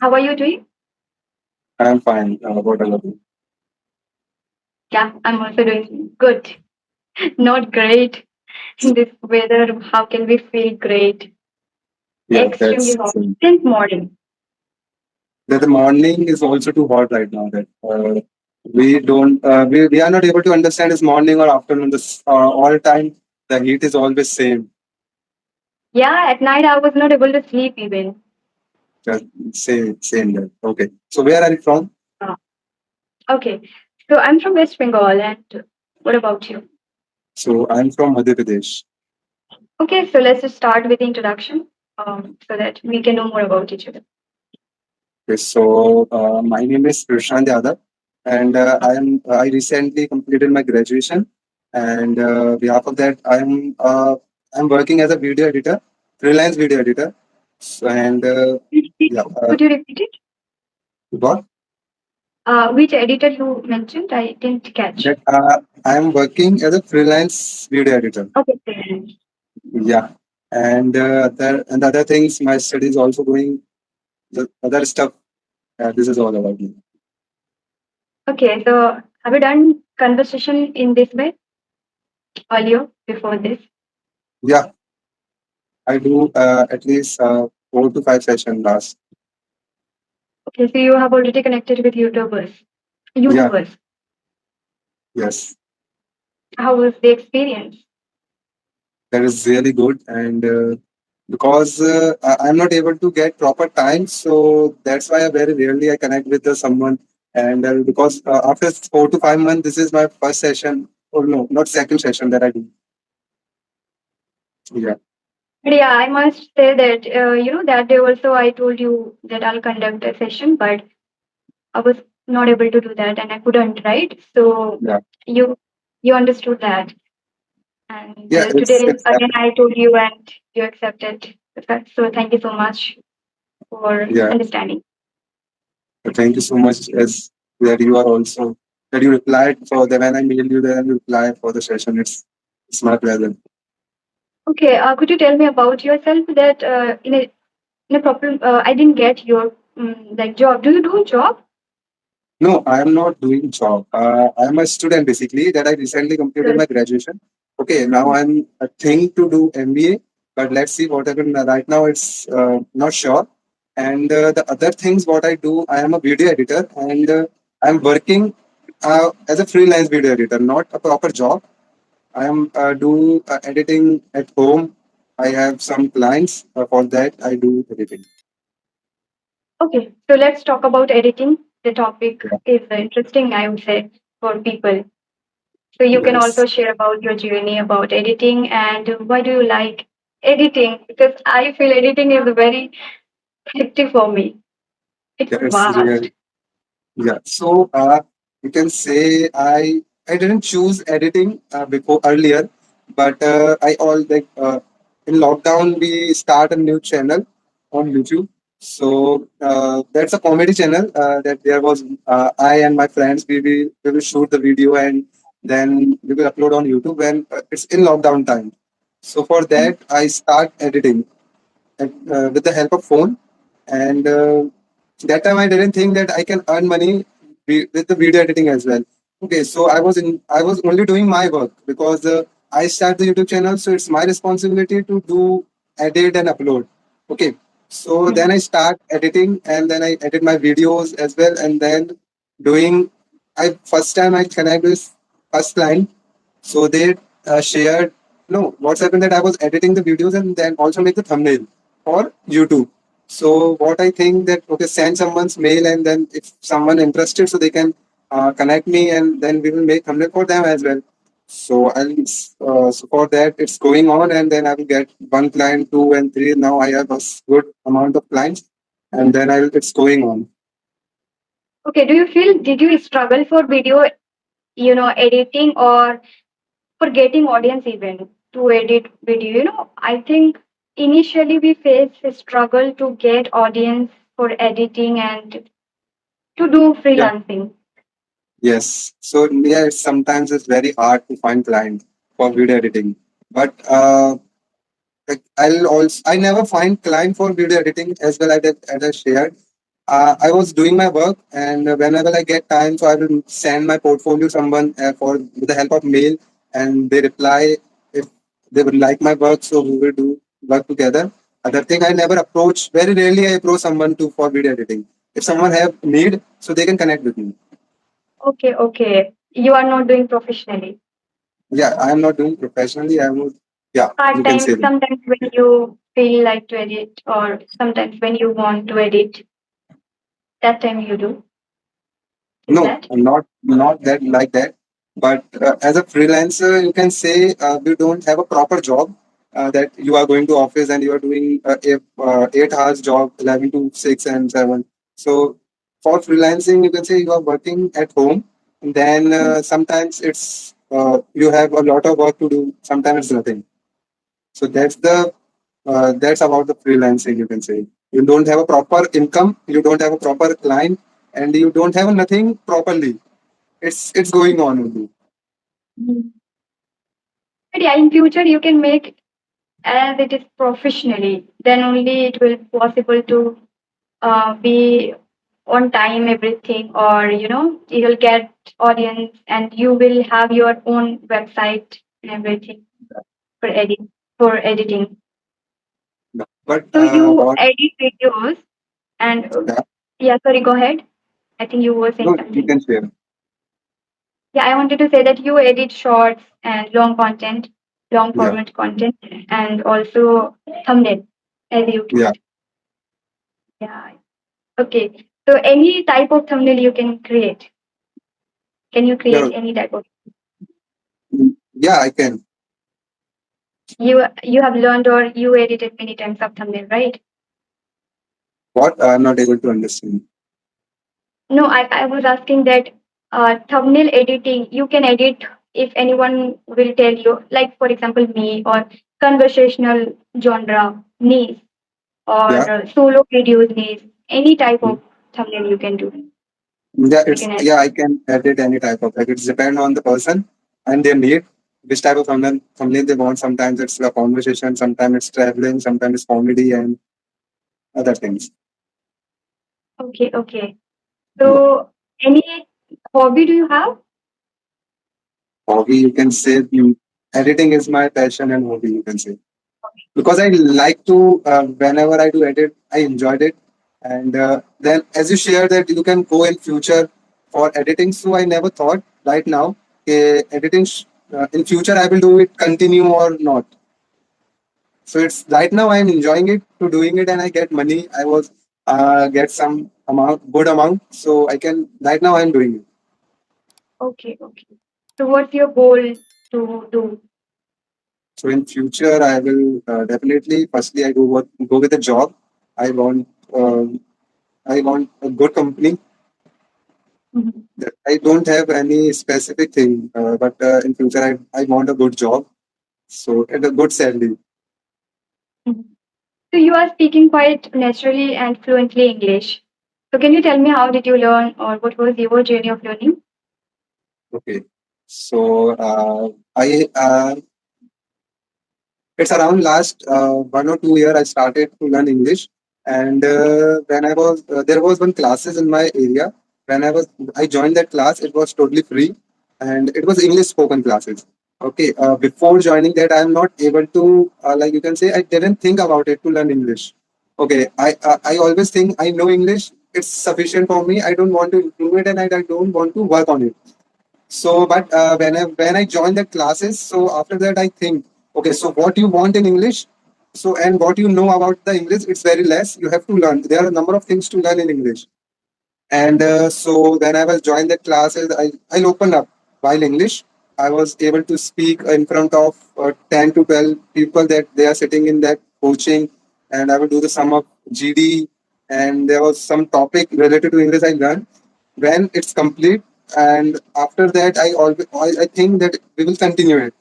How are you doing? I'm fine. What about you? Yeah, I'm also doing good. Not great. In this weather, how can we feel great? Yeah, Extremely hot since morning. that the morning is also too hot right now. That we don't we are not able to understand is morning or afternoon. This all time the heat is always same. Yeah, at night I was not able to sleep even. Just same that. Okay. So where are you from? Ah, okay, so I'm from West Bengal, and what about you? So I'm from Madhya Pradesh. Okay, so let's just start with the introduction, so that we can know more about each other. Okay, so my name is Prashant Yadav, and I recently completed my graduation, and behalf of that I'm working as a video editor, freelance video editor. So, and Which yeah, could you repeat it? what Which editor you mentioned? I didn't catch. that I'm working as a freelance video editor. Okay, fine. Yeah, and the other things, my studies also going the other stuff. This is all about me. Okay, so have you done conversation in this way earlier before this? Yeah, I do at least 4 to 5 sessions last. Okay, so you have already connected with YouTubers. Yeah, YouTubers. yes, How was the experience? that is really good. And because I'm not able to get proper time, so that's why I very rarely I connect with someone. And because after 4 to 5 months, this is my first session, or no, not second session that I do. Yeah, But yeah, I must say that that day also I told you that I'll conduct a session, but I was not able to do that and I couldn't, right? So yeah, you you understood that, and yeah. today It's again I told you and you accepted the fact. So thank you so much for yeah. understanding. Thank you so much. As that you are also that you replied for the when I mailed you, then you reply for the session. It's my pleasure. Okay, could you tell me about yourself that in a proper I didn't get your like job. Do you do job? No, I am not doing job. I am a student basically that I recently completed Good. my graduation. Okay, now I'm a thing to do MBA, but let's see what happens. Right now, it's not sure. And the other things what I do, I am a video editor and I'm working as a freelance video editor, not a proper job. I am do editing at home. I have some clients for that. I do editing. Okay, so let's talk about editing. The topic Yeah. is interesting, I would say, for people. So you can Yes. also share about your journey about editing and why do you like editing? Because I feel editing is very hectic for me. It's Yeah, it's vast. real. Yeah. So you can say I didn't choose editing before earlier, but I all like in lockdown we start a new channel on YouTube. So that's a comedy channel that there was I and my friends we will shoot the video and then we will upload on YouTube when it's in lockdown time. So for that I start editing with the help of phone and that time I didn't think that I can earn money with the video editing as well. Okay, so I was only doing my work because I start the YouTube channel, so it's my responsibility to do edit and upload. Okay, so then I start editing and then I edit my videos as well, and then doing. I first time I connect with first client, so they shared. No, what's happened that I was editing the videos and then also make the thumbnail for YouTube. So what I think that okay, send someone's mail and then if someone interested, so they can connect me and then we will make thumbnail for them as well. So so for that it's going on and then I will get one client, two and three. Now I have a good amount of clients and then it's going on. Okay, do you feel did you struggle for video, editing or for getting audience even to edit video? I think initially we face a struggle to get audience for editing and to do Yeah. freelancing. Yes. So yeah, sometimes it's very hard to find clients for video editing, but like I never find client for video editing as well as I shared. I was doing my work, and whenever I get time, so I will send my portfolio to someone for with the help of mail, and they reply if they would like my work. So we will do work together. Other thing, I never approach. Very rarely, I approach someone to for video editing. If someone have need, so they can connect with me. Okay, okay. You are not doing professionally. Yeah, I am not doing professionally. I would. Yeah, you Part can time, say that. sometimes when you feel like to edit, or sometimes when you want to edit, that time you do. Is No, that? not that like that. But as a freelancer, you can say you don't have a proper job that you are going to office and you are doing 8 hours job, 11 to 6 and 7. So for freelancing, you can say you are working at home. And then sometimes it's you have a lot of work to do. Sometimes it's nothing. So that's about the freelancing. You can say you don't have a proper income, you don't have a proper client, and you don't have nothing properly. It's going on only. Mhm. But yeah, in future you can make as it is professionally. Then only it will possible to be on time everything, or you'll get audience and you will have your own website and everything for editing. But So you what? edit videos and Yeah, yeah, sorry, go ahead. I think you were saying no, you something. can share. Yeah, I wanted to say that you edit shorts and long content, long Yeah, format content, and also thumbnail, as you yeah. told. Yeah. Okay. So any type of thumbnail you can create. Can you Yeah, create any type of? yeah. I can. You have learned or you edited many times of thumbnail, right? What? I'm not able to understand. No, I was asking that thumbnail editing, you can edit if anyone will tell you, like for example, me or conversational genre niche or Yeah, solo videos niche, any type of thumbnail you can do. yeah. You It's can edit. yeah. I can edit any type of. Like it's depend on the person and their need. Which type of thumbnail they want. Sometimes it's a conversation. Sometimes it's traveling. Sometimes it's comedy and other things. Okay, okay. Yeah. So any hobby do you have? Hobby, you can say. Editing is my passion and hobby. You can say. Because I like to whenever I do edit, I enjoyed it. And then as you share that you can go in future for editing, so I never thought right now editing in future I will do it continue or not. So it's right now I'm enjoying it to doing it and I get money. I was get some amount good amount, so I can right now I'm doing it. Okay, okay. So what's your goal to do? So in future I will definitely firstly I go with a job. I want I want a good company. Mhm, I don't have any specific thing, but in future I want a good job, so and a good salary. mhm. So you are speaking quite naturally and fluently English. So can you tell me how did you learn or what was your journey of learning? Okay, so I it's around last 1 or 2 year I started to learn English, and when I was there was one classes in my area. When I joined that class, it was totally free, and it was English spoken classes. Okay, before joining that, I am not able to like you can say I didn't think about it to learn English. Okay, I always think I know English. It's sufficient for me. I don't want to improve it, and I don't want to work on it. So, but when I joined the classes, so after that I think, okay, so what you want in English, so and what you know about the English, it's very less. You have to learn. There are a number of things to learn in English. And so when I was joined the classes, I'll open up while English. I was able to speak in front of 10 to 12 people that they are sitting in that coaching, and I will do the sum of GD, and there was some topic related to English I learned. When it's complete, and after that, I think that we will continue it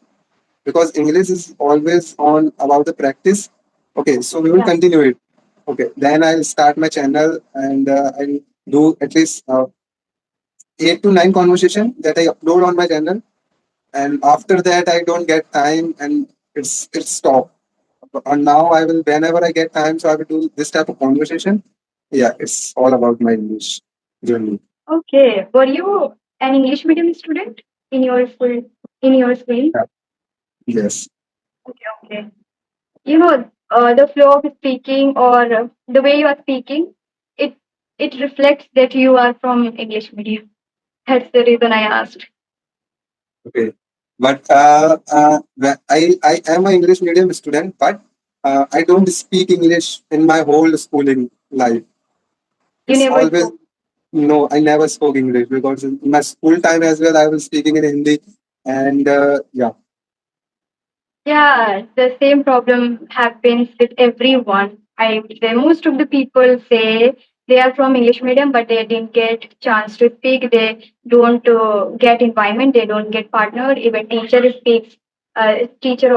because English is always on about the practice. Okay, so we will Yeah. continue it. Okay, then I'll start my channel and I'll do at least 8 to 9 conversation that I upload on my channel. And after that, I don't get time and it's stopped. And now I will whenever I get time, so I will do this type of conversation. Yeah, it's all about my English journey. Okay. Were you an English medium student in your school? In your school? Yeah. Yes. Okay. Okay. The flow of speaking or the way you are speaking, it it reflects that you are from English medium. That's the reason I asked. Okay. But I am an English medium student, but I don't speak English in my whole schooling life. You It's never always spoke. no. I never spoke English because in my school time as well, I was speaking in Hindi, and yeah, Yeah, the same problem happens with everyone. I would say most of the people say they are from English medium, but they didn't get chance to speak. They don't get environment. They don't get partner. Even teacher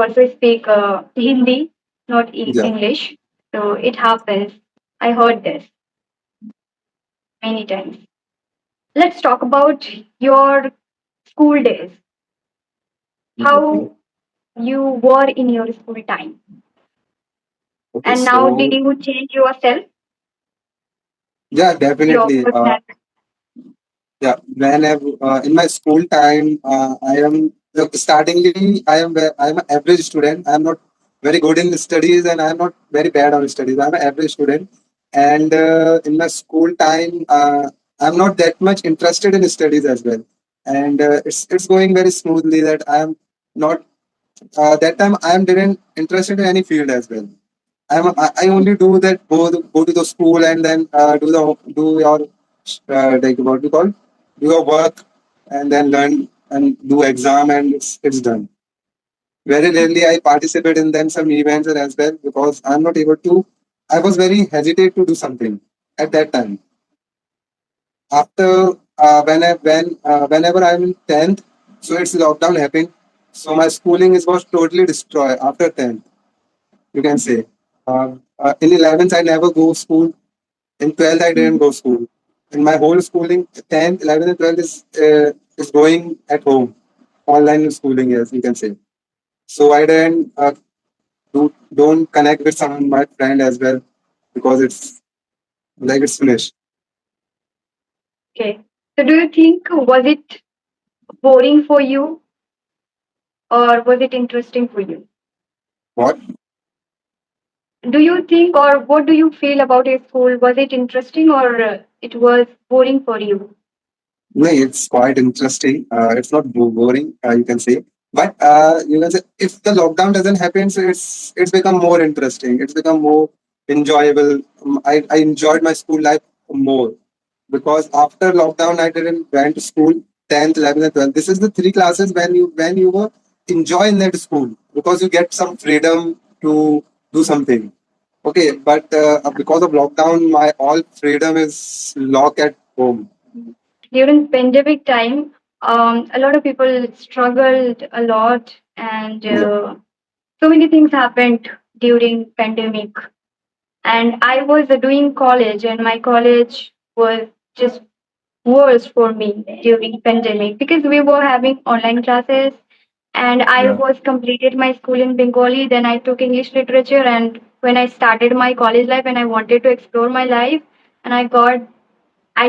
also speak Hindi, not yeah. English. So it happens. I heard this many times. Let's talk about your school days. Okay. How you were in your school time, Okay. and now did So you change yourself? yeah, Your definitely. personality. Yeah, whenever in my school time, I am look, startingly I am an average student. I am not very good in studies, and I am not very bad on studies. I am an average student, and in my school time, I am not that much interested in studies as well. And it's going very smoothly. That I am not that time I am didn't interested in any field as well. I only do that go to the school and then do your like what you call do your work and then learn and do exam and it's done. Very rarely I participate in then some events and as well because I'm not able to. I was very hesitate to do something at that time. After whenever I'm in 10th, so it's lockdown happened. So my schooling is was totally destroyed after 10th. You can say. In 11th, I never go school. In 12th, I didn't Mhm. go school. In my whole schooling, 10th, 11th, and 12th is going at home. Online schooling, yes, you can say. So I didn't don't connect with some of my friend as well because it's like it's finished. Okay. So do you think was it boring for you or was it interesting for you? What? Do you think or what do you feel about your school? Was it interesting or it was boring for you? No, it's quite interesting. It's not boring, you can say. But you can say if the lockdown doesn't happen, so it's become more interesting. It's become more enjoyable. I enjoyed my school life more because after lockdown, I didn't went to school 10th, 11th, and 12th. This is the three classes when you were enjoy in that school because you get some freedom to do something. Okay, but because of lockdown, my all freedom is locked at home. During pandemic time, a lot of people struggled a lot and Yeah, so many things happened during pandemic. And I was doing college and my college was just worse for me during pandemic because we were having online classes and I yeah. was completed my school in Bengali. Then I took English literature, and when I started my college life and I wanted to explore my life, and I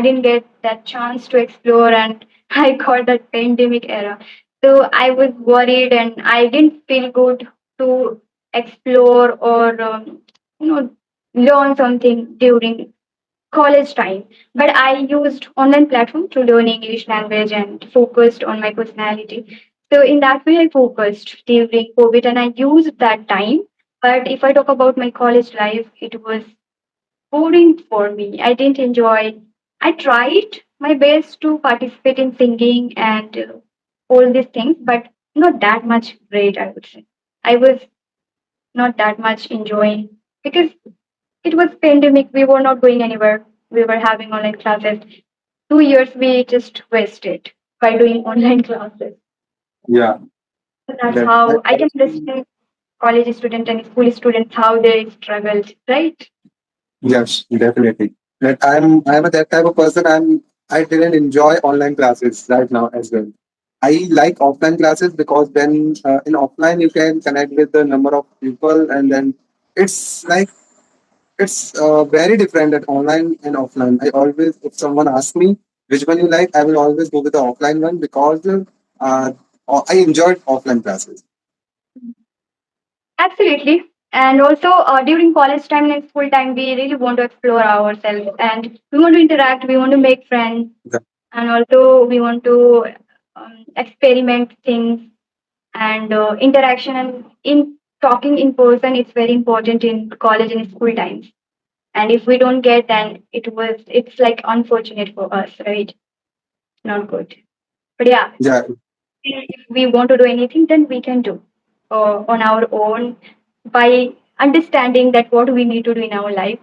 didn't get that chance to explore, and I got that pandemic era. So I was worried and I didn't feel good to explore or you know learn something during college time. But I used online platform to learn English language and focused on my personality. So in that way I focused during COVID and I used that time. But if I talk about my college life, it was boring for me. I didn't enjoy. I tried my best to participate in singing and all these things, but not that much great, I would say. I was not that much enjoying because it was pandemic. We were not going anywhere. We were having online classes. 2 years we just wasted by doing online classes. Yeah, So that's that I how I can also understand college student and school students how they struggled, right? yes, definitely. That I'm a that type of person. I didn't enjoy online classes right now as well. I like offline classes because then in offline you can connect with the number of people and then it's like It's very different at online and offline. I always, if someone asks me which one you like, I will always go with the offline one because uh, I enjoyed offline classes. Absolutely. And also during college time and school time, we really want to explore ourselves and we want to interact, we want to make friends, Yeah, and also we want to experiment things and interaction. And in talking in person, it's very important in college and school times. And if we don't get, then it's like unfortunate for us, right? Not good. But yeah, yeah, if we want to do anything, then we can do on our own by understanding that what we need to do in our life,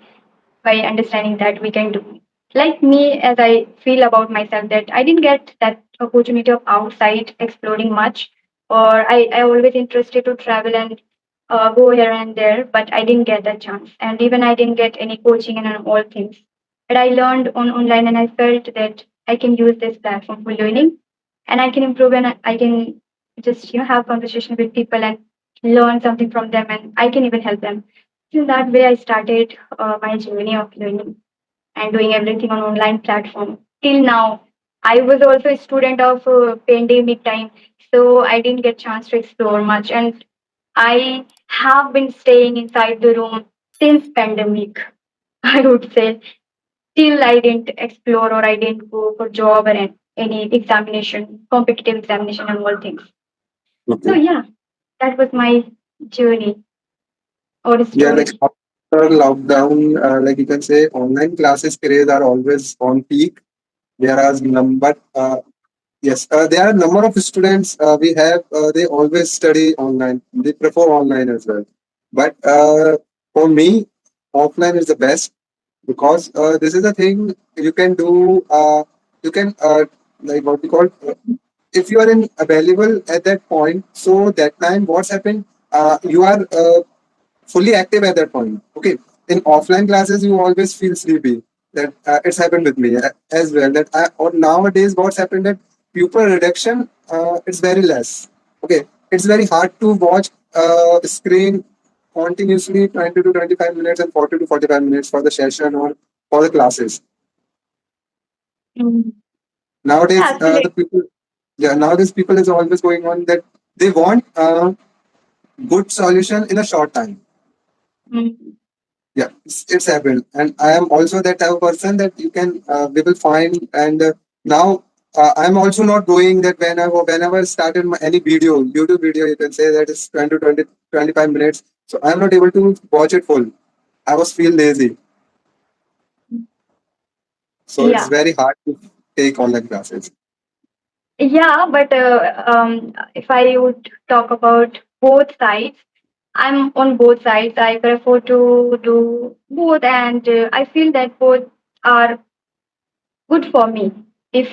by understanding that we can do. Like me, as I feel about myself, that I didn't get that opportunity of outside exploring much, or I always interested to travel and go here and there, but I didn't get that chance. And even I didn't get any coaching and all things. But I learned on online and I felt that I can use this platform for learning and I can improve and I can just have conversation with people and learn something from them and I can even help them. So in that way, I started my journey of learning and doing everything on online platform. Till now, I was also a student of pandemic time, so I didn't get chance to explore much, and I have been staying inside the room since pandemic. I would say till I didn't explore or I didn't go for job or any examination, competitive examination, and all things. So okay. yeah, that was my journey or Yeah, like story. after lockdown, like you can say, online classes periods are always on peak. Whereas number, yes, there are a number of students we have. They always study online. They prefer online as well. But for me, offline is the best because this is a thing you can do. You can like what we call if you are in available at that point. So that time, what's happened? You are fully active at that point. Okay. In offline classes, you always feel sleepy. That it's happened with me as well. That or nowadays, what's happened that pupil reduction it's very less. Okay, it's very hard to watch screen continuously 20 to 25 minutes and 40 to 45 minutes for the session or for the classes. Mm. Nowadays, Yeah, absolutely. the people, yeah, nowadays people is always going on that they want good solution in a short time. Mm. Yeah, it's happened, and I am also that type of person that you can we will find. And now I'm also not doing that whenever I started any video, YouTube video, you can say that is 20 to 20 25 minutes. So I'm not able to watch it full. I was feel lazy, so it's Yeah. very hard to take online classes. Yeah, but if I would talk about both sides, I'm on both sides. I prefer to do both, and I feel that both are good for me. If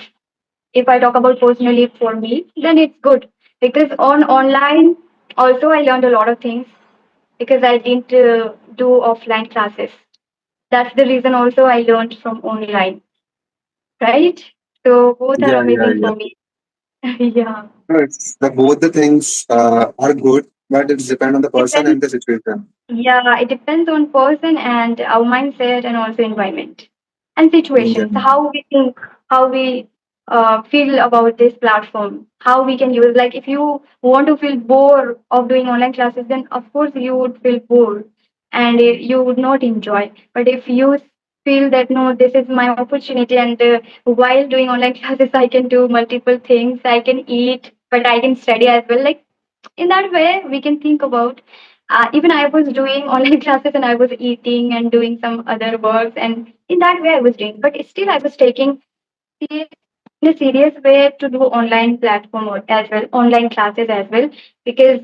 if I talk about personally for me, then it's good because on online also I learned a lot of things because I didn't do offline classes. That's the reason also I learned from online, right? So both are Yeah, yeah, amazing yeah. for me. Yeah. No, it's both the things are good, but it depends on the person Depends. and the situation. Yeah, it depends on person and our mindset and also environment and Yeah, situations. How we think, how we feel about this platform, how we can use. Like if you want to feel bored of doing online classes, then of course you would feel bored and you would not enjoy. But if you feel that no, this is my opportunity, and while doing online classes, I can do multiple things. I can eat, but I can study as well. Like in that way we can think about even I was doing online classes and I was eating and doing some other works, and in that way I was doing, but still I was taking it in a serious way to do online platform as well, online classes as well, because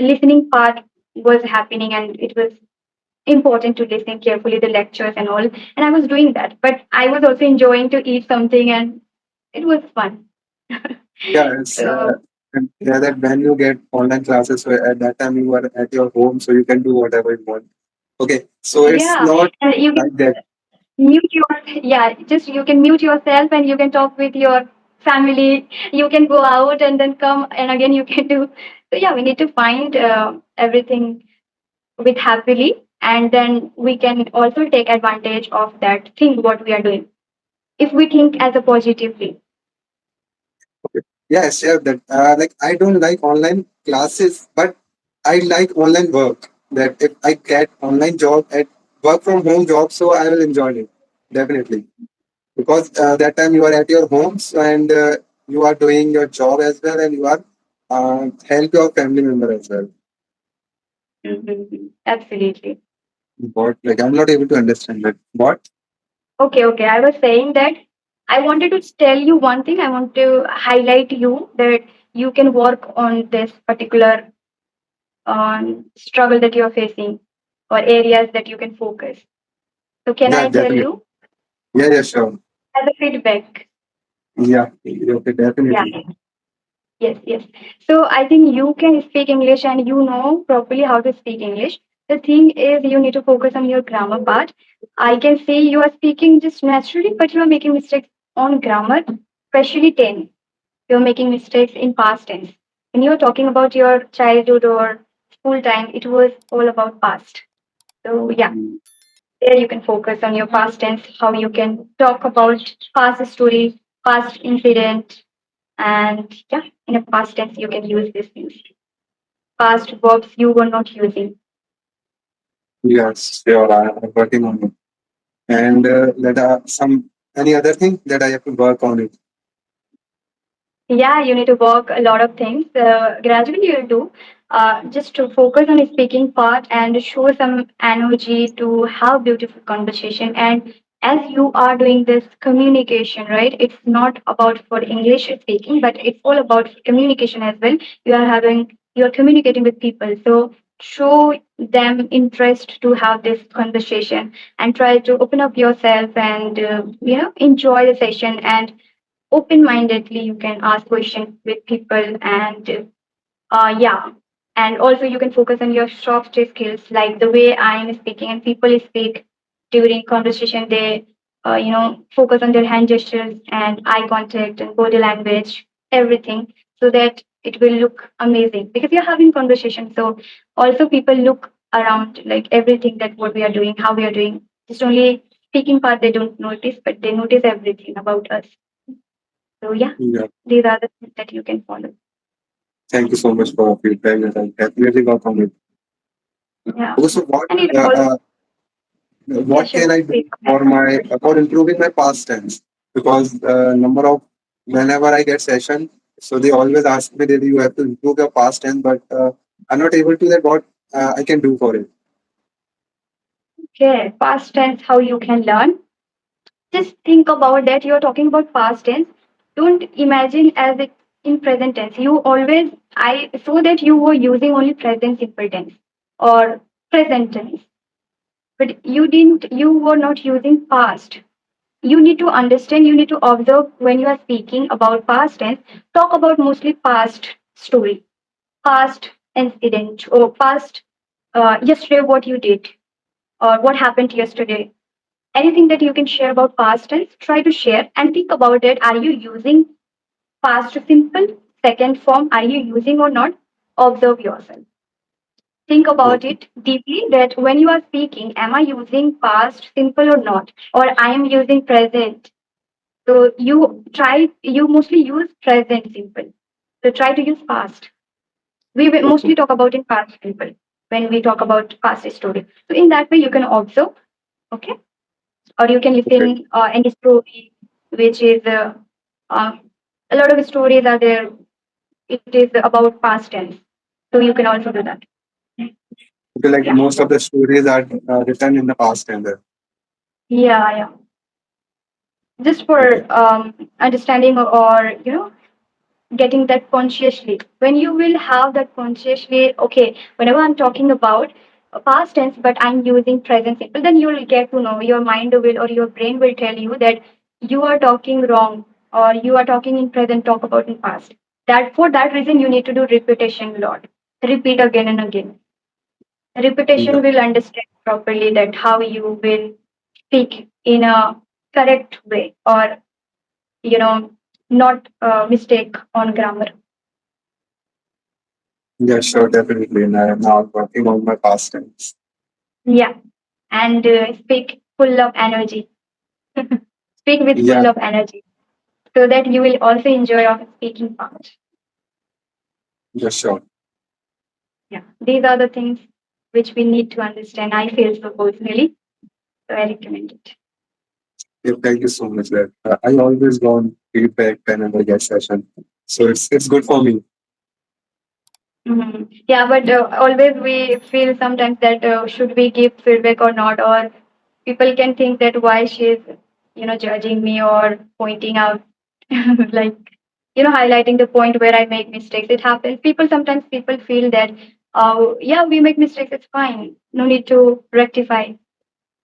listening part was happening and it was important to listen carefully the lectures and all, and I was doing that, but I was also enjoying to eat something and it was fun. yeah, it's So yeah that when you get online classes, so at that time you are at your home, so you can do whatever you want. Okay, so it's yeah, not and you like that. mute your just you can mute yourself and you can talk with your family, you can go out and then come and again you can do. So yeah, we need to find everything with happily. and then we can also take advantage of that thing what we are doing if we think as a positively. Okay. Yes, yeah, that like I don't like online classes, but I like online work. That if I get online job at work from home job, so I will enjoy it definitely because that time you are at your homes and you are doing your job as well, and you are help your family member as well. Absolutely. What? Like I'm not able to understand that. What? Okay, okay. I was saying that I wanted to tell you one thing. I want to highlight you that you can work on this particular struggle that you're facing or areas that you can focus. So, can Yeah, I tell definitely. you Yeah, yeah, sure. as a feedback? Yeah, okay, Yeah. definitely. Yes, yes. So I think you can speak English and you know properly how to speak English. The thing is, you need to focus on your grammar part. I can say you are speaking just naturally, but you are making mistakes on grammar, especially 10. You're making mistakes in past tense. When you're talking about your childhood or school time, it was all about past. So, yeah, Mm. there you can focus on your past tense, how you can talk about past story, past incident, and yeah, in a past tense, you can use these things. Past verbs you were not using. Yes, sure. I'm working on it. And that some any other thing that I have to work on it. Yeah, you need to work a lot of things. Gradually, you'll do. Just to focus on the speaking part and show some energy to have beautiful conversation. And as you are doing this communication, right? It's not about for English speaking, but it's all about communication as well. You are communicating with people. So show them interest to have this conversation and try to open up yourself and enjoy the session and open mindedly you can ask questions with people and yeah, and also you can focus on your soft skills like the way I am speaking and people speak during conversation. They focus on their hand gestures and eye contact and body language, everything, so that it will look amazing because you're having conversation. So also people look around like everything that what we are doing, how we are doing. Just only speaking part they don't notice, but they notice everything about us. So yeah, Yeah. these are the things that you can follow. Thank you so much for your feedback. And I definitely work on it. Yeah. Also, And it also, yeah, what sure. can I do Please go ahead. for my for improving my past tense? Because number of whenever I get session, so they always ask me that you have to improve your past tense, but I'm not able to that what I can do for it. Okay, past tense, how you can learn. Just think about that. You're talking about past tense. Don't imagine as it in present tense. You always, I saw that you were using only present simple tense or present tense, but you were not using past. You need to understand, you need to observe when you are speaking about past tense. Talk about mostly past story, past incident, or past yesterday what you did or what happened yesterday. Anything that you can share about past tense, try to share and think about it. Are you using past simple, second form? Are you using or not? Observe yourself. Think about Okay. it deeply that when you are speaking, am I using past simple or not? Or I am using present. So you mostly use present simple. So try to use past. We will Okay. mostly talk about in past simple when we talk about past story. So in that way, you can observe, okay? Or you can Okay. listen any story which is uh, a lot of stories are there. It is about past tense, so you can also do that. Okay. Like Yeah, most of the stories are written in the past tense. yeah, yeah. Just for Okay. understanding or getting that consciously. When you will have that consciously, okay, whenever I'm talking about past tense, but I'm using present simple, then you'll get to know your mind will or your brain will tell you that you are talking wrong or you are talking in present, talk about in past. That for that reason, you need to do repetition a lot. Repeat again and again. Yeah. Repetition will understand properly that how you will speak in a correct way or not mistake on grammar. Yeah. Sure. Definitely. And I am now working on my past tense. Yeah, and speak full of energy. Speak with Yeah, full of energy so that you will also enjoy your speaking part. yeah, sure. Yeah, these are the things which we need to understand. I feel so personally, so I recommend it. Yeah, thank you so much. That I always want feedback whenever I get session, so it's good for me. Yeah, but always we feel sometimes that should we give feedback or not, or people can think that why she's judging me or pointing out like highlighting the point where I make mistakes. It happens. People feel that yeah, we make mistakes. It's fine. No need to rectify.